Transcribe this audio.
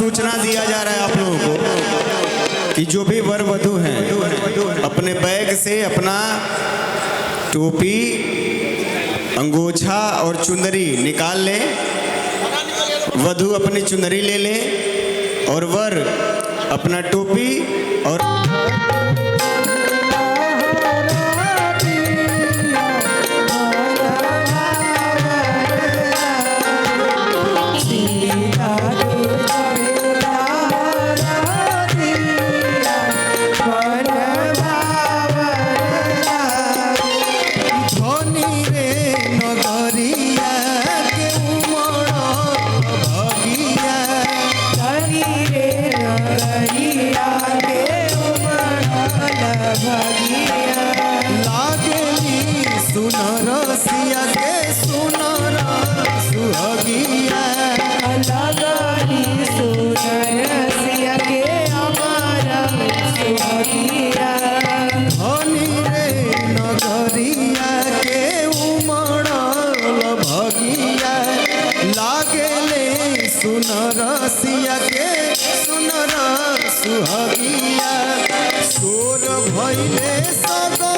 सूचना दिया जा रहा है आप लोगों को कि जो भी वर वधू हैं अपने बैग से अपना टोपी, अंगोछा और चुंदरी निकाल ले। वधू अपनी चुंदरी ले ले और वर अपना टोपी और रसिया के सुनर सुहगिया सोर भइले सदा